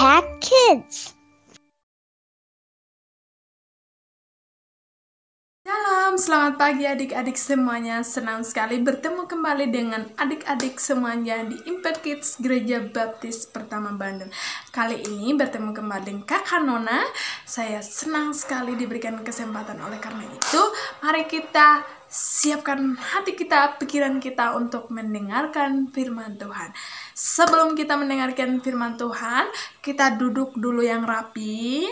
Cat Kids. Selamat pagi adik-adik semuanya. Senang sekali bertemu kembali dengan adik-adik semuanya di Impact Kids Gereja Baptis Pertama Bandung. Kali ini bertemu kembali dengan Kakak Nona. Saya senang sekali diberikan kesempatan. Oleh karena itu, mari kita siapkan hati kita, pikiran kita untuk mendengarkan firman Tuhan. Sebelum kita mendengarkan firman Tuhan, kita duduk dulu yang rapi.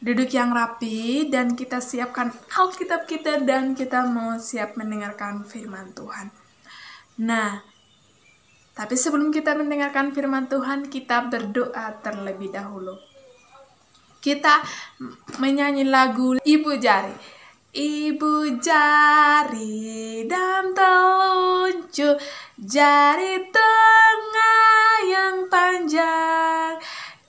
Duduk yang rapi dan kita siapkan Alkitab kita dan kita mau siap mendengarkan firman Tuhan. Nah, tapi sebelum kita mendengarkan firman Tuhan, kita berdoa terlebih dahulu. Kita menyanyi lagu Ibu Jari. Ibu jari dan telunjuk, jari tengah yang panjang,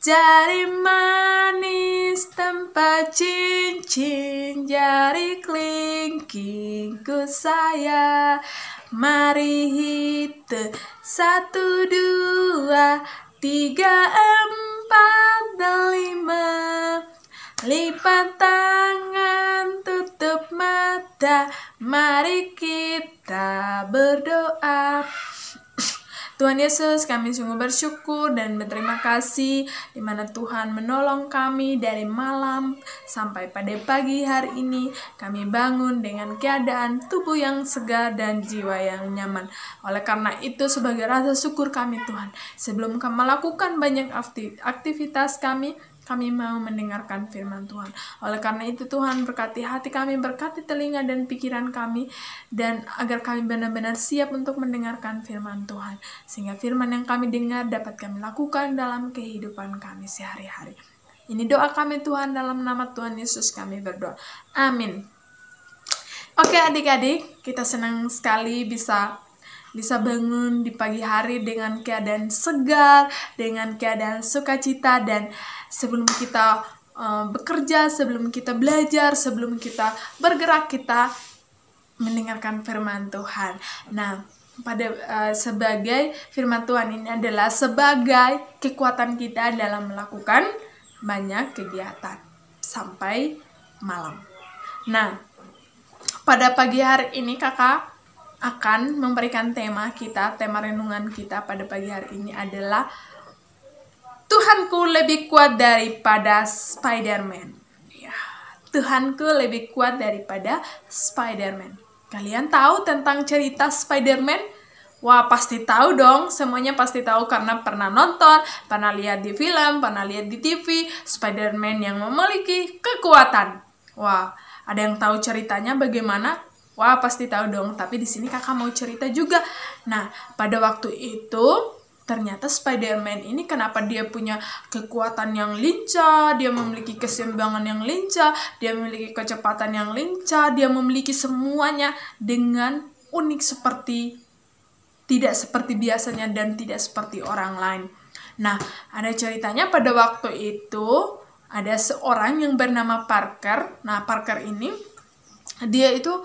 jari manis tempat cincin, jari kelingkingku saya. Mari hitung 1, 2, 3, 4, dan 5. Lipat tangan, tutup mata, mari kita berdoa. Tuhan Yesus, kami sungguh bersyukur dan berterima kasih di mana Tuhan menolong kami dari malam sampai pada pagi hari ini. Kami bangun dengan keadaan tubuh yang segar dan jiwa yang nyaman. Oleh karena itu, sebagai rasa syukur kami Tuhan, sebelum kami melakukan banyak aktivitas kami mau mendengarkan firman Tuhan. Oleh karena itu Tuhan, berkati hati kami, berkati telinga dan pikiran kami, dan agar kami benar-benar siap untuk mendengarkan firman Tuhan, sehingga firman yang kami dengar dapat kami lakukan dalam kehidupan kami sehari-hari. Ini doa kami Tuhan, dalam nama Tuhan Yesus kami berdoa. Amin. Oke adik-adik, kita senang sekali bisa bangun di pagi hari dengan keadaan segar, dengan keadaan sukacita, dan sebelum kita bekerja, sebelum kita belajar, sebelum kita bergerak, kita mendengarkan firman Tuhan. Nah, sebagai firman Tuhan ini adalah sebagai kekuatan kita dalam melakukan banyak kegiatan sampai malam. Nah, pada pagi hari ini kakak akan memberikan tema renungan kita pada pagi hari ini adalah Tuhanku lebih kuat daripada Spider-Man. Ya, Tuhanku lebih kuat daripada Spider-Man. Kalian tahu tentang cerita Spider-Man? Wah, pasti tahu dong. Semuanya pasti tahu karena pernah nonton, pernah lihat di film, pernah lihat di TV, Spider-Man yang memiliki kekuatan. Wah, ada yang tahu ceritanya bagaimana? Wah, pasti tahu dong, tapi di sini kakak mau cerita juga. Nah, pada waktu itu, ternyata Spider-Man ini kenapa dia punya kekuatan yang lincah, dia memiliki keseimbangan yang lincah, dia memiliki kecepatan yang lincah, dia memiliki semuanya dengan unik tidak seperti biasanya dan tidak seperti orang lain. Nah, ada ceritanya pada waktu itu, ada seorang yang bernama Parker. Nah, Parker ini, dia itu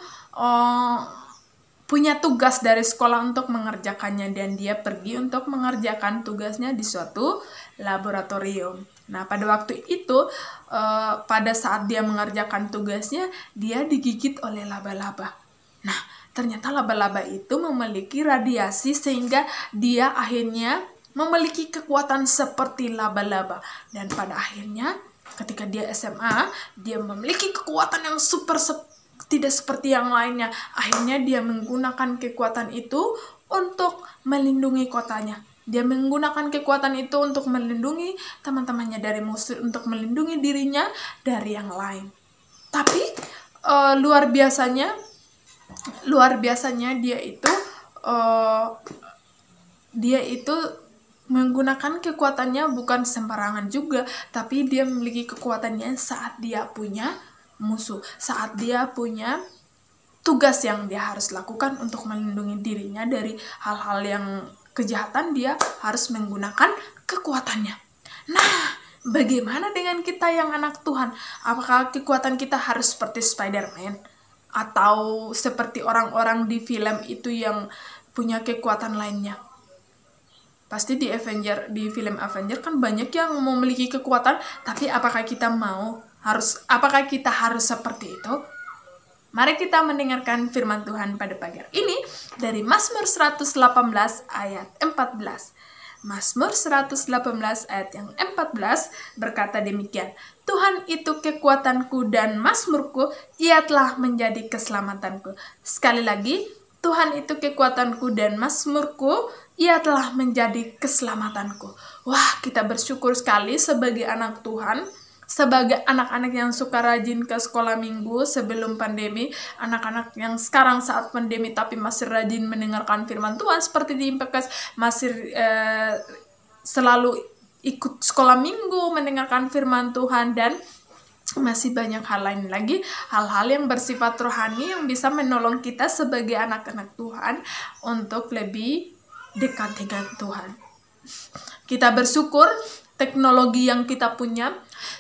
punya tugas dari sekolah untuk mengerjakannya, dan dia pergi untuk mengerjakan tugasnya di suatu laboratorium. Nah, pada waktu itu, pada saat dia mengerjakan tugasnya, dia digigit oleh laba-laba. Nah, ternyata laba-laba itu memiliki radiasi sehingga dia akhirnya memiliki kekuatan seperti laba-laba. Dan pada akhirnya, ketika dia SMA, dia memiliki kekuatan yang tidak seperti yang lainnya. Akhirnya dia menggunakan kekuatan itu untuk melindungi kotanya. Dia menggunakan kekuatan itu untuk melindungi teman-temannya dari musuh, untuk melindungi dirinya dari yang lain. Tapi luar biasanya dia itu menggunakan kekuatannya bukan sembarangan juga, tapi dia memiliki kekuatannya saat dia punya musuh, saat dia punya tugas yang dia harus lakukan untuk melindungi dirinya dari hal-hal yang kejahatan. Dia harus menggunakan kekuatannya. Nah, bagaimana dengan kita yang anak Tuhan? Apakah kekuatan kita harus seperti Spider-Man? Atau seperti orang-orang di film itu yang punya kekuatan lainnya? Pasti di film Avenger kan banyak yang memiliki kekuatan, tapi apakah kita harus seperti itu? Mari kita mendengarkan firman Tuhan pada pagi ini dari Mazmur 118 ayat 14. Mazmur 118 ayat yang 14 berkata demikian, Tuhan itu kekuatanku dan mazmurku, Ia telah menjadi keselamatanku. Sekali lagi, Tuhan itu kekuatanku dan mazmurku, Ia telah menjadi keselamatanku. Wah, kita bersyukur sekali sebagai anak Tuhan, sebagai anak-anak yang suka rajin ke sekolah minggu sebelum pandemi, anak-anak yang sekarang saat pandemi tapi masih rajin mendengarkan firman Tuhan seperti di Impekas, masih selalu ikut sekolah minggu, mendengarkan firman Tuhan, dan masih banyak hal lain lagi, hal-hal yang bersifat rohani yang bisa menolong kita sebagai anak-anak Tuhan untuk lebih dekat dengan Tuhan. Kita bersyukur teknologi yang kita punya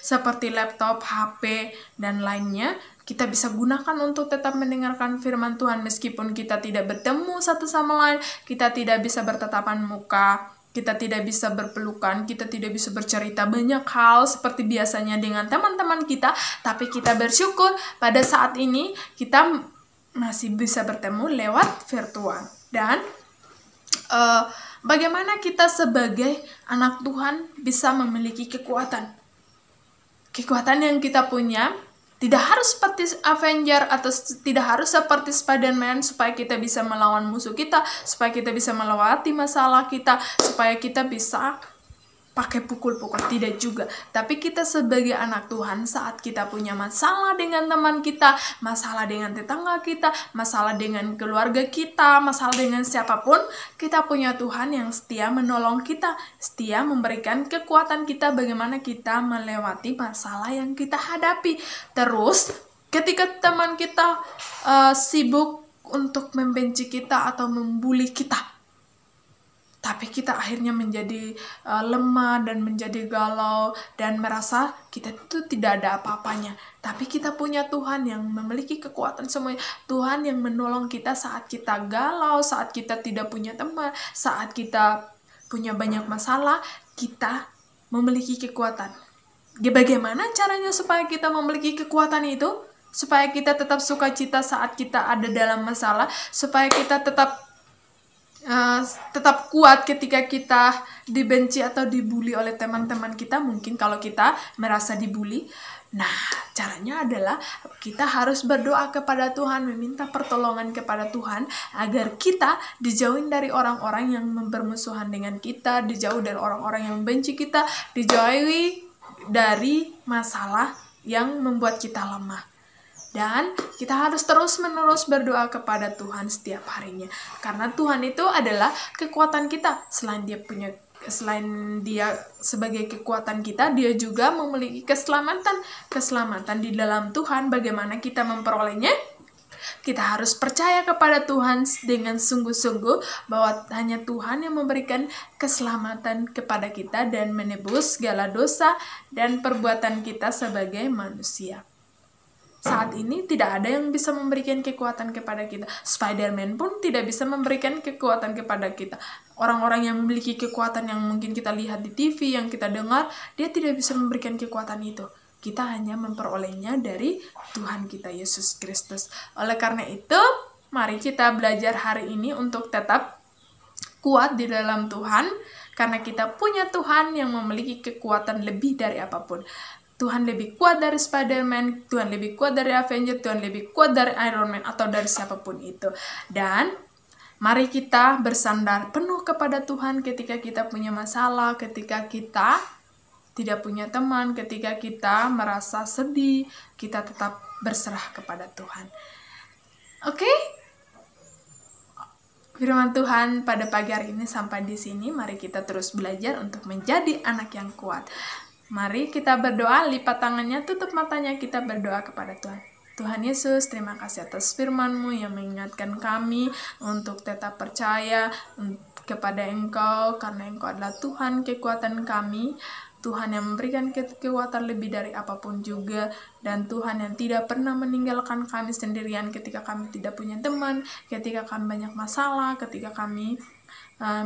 seperti laptop, HP, dan lainnya kita bisa gunakan untuk tetap mendengarkan firman Tuhan meskipun kita tidak bertemu satu sama lain, kita tidak bisa bertatapan muka, kita tidak bisa berpelukan, kita tidak bisa bercerita banyak hal seperti biasanya dengan teman-teman kita, tapi kita bersyukur pada saat ini kita masih bisa bertemu lewat virtual. Dan bagaimana kita sebagai anak Tuhan bisa memiliki kekuatan? Kekuatan yang kita punya tidak harus seperti Avenger atau tidak harus seperti Spider-Man supaya kita bisa melawan musuh kita, supaya kita bisa melewati masalah kita, supaya kita bisa pakai pukul-pukul, tidak juga. Tapi kita sebagai anak Tuhan, saat kita punya masalah dengan teman kita, masalah dengan tetangga kita, masalah dengan keluarga kita, masalah dengan siapapun, kita punya Tuhan yang setia menolong kita, setia memberikan kekuatan kita bagaimana kita melewati masalah yang kita hadapi. Terus ketika teman kita sibuk untuk membenci kita atau membuli kita, tapi kita akhirnya menjadi lemah dan menjadi galau dan merasa kita itu tidak ada apa-apanya. Tapi kita punya Tuhan yang memiliki kekuatan semuanya. Tuhan yang menolong kita saat kita galau, saat kita tidak punya teman, saat kita punya banyak masalah, kita memiliki kekuatan. Bagaimana caranya supaya kita memiliki kekuatan itu? Supaya kita tetap sukacita saat kita ada dalam masalah, supaya kita tetap kuat ketika kita dibenci atau dibully oleh teman-teman kita, mungkin kalau kita merasa dibully. Nah, caranya adalah kita harus berdoa kepada Tuhan, meminta pertolongan kepada Tuhan agar kita dijauhin dari orang-orang yang bermusuhan dengan kita, dijauh dari orang-orang yang membenci kita, dijauhi dari masalah yang membuat kita lemah. Dan kita harus terus-menerus berdoa kepada Tuhan setiap harinya. Karena Tuhan itu adalah kekuatan kita. Selain dia sebagai kekuatan kita, dia juga memiliki keselamatan. Keselamatan di dalam Tuhan, bagaimana kita memperolehnya? Kita harus percaya kepada Tuhan dengan sungguh-sungguh bahwa hanya Tuhan yang memberikan keselamatan kepada kita dan menebus segala dosa dan perbuatan kita sebagai manusia. Saat ini tidak ada yang bisa memberikan kekuatan kepada kita. Spider-Man pun tidak bisa memberikan kekuatan kepada kita. Orang-orang yang memiliki kekuatan yang mungkin kita lihat di TV, yang kita dengar, dia tidak bisa memberikan kekuatan itu. Kita hanya memperolehnya dari Tuhan kita Yesus Kristus. Oleh karena itu, mari kita belajar hari ini untuk tetap kuat di dalam Tuhan, karena kita punya Tuhan yang memiliki kekuatan lebih dari apapun. Tuhan lebih kuat dari Spider-Man, Tuhan lebih kuat dari Avenger, Tuhan lebih kuat dari Iron Man, atau dari siapapun itu. Dan mari kita bersandar penuh kepada Tuhan ketika kita punya masalah, ketika kita tidak punya teman, ketika kita merasa sedih, kita tetap berserah kepada Tuhan. Oke? Firman Tuhan pada pagi hari ini sampai di sini. Mari kita terus belajar untuk menjadi anak yang kuat. Mari kita berdoa, lipat tangannya, tutup matanya, kita berdoa kepada Tuhan. Tuhan Yesus, terima kasih atas firman-Mu yang mengingatkan kami untuk tetap percaya kepada Engkau, karena Engkau adalah Tuhan kekuatan kami, Tuhan yang memberikan kekuatan lebih dari apapun juga, dan Tuhan yang tidak pernah meninggalkan kami sendirian ketika kami tidak punya teman, ketika kami banyak masalah, ketika kami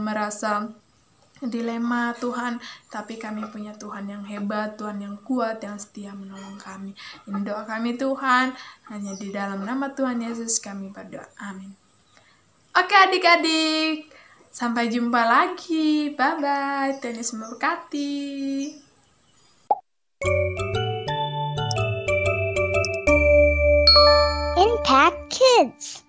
merasa dilema Tuhan, tapi kami punya Tuhan yang hebat, Tuhan yang kuat, yang setia menolong kami. Ini doa kami Tuhan, hanya di dalam nama Tuhan Yesus kami berdoa. Amin. Oke adik-adik, sampai jumpa lagi. Bye-bye. Tuhan Yesus memberkati. Impact Kids.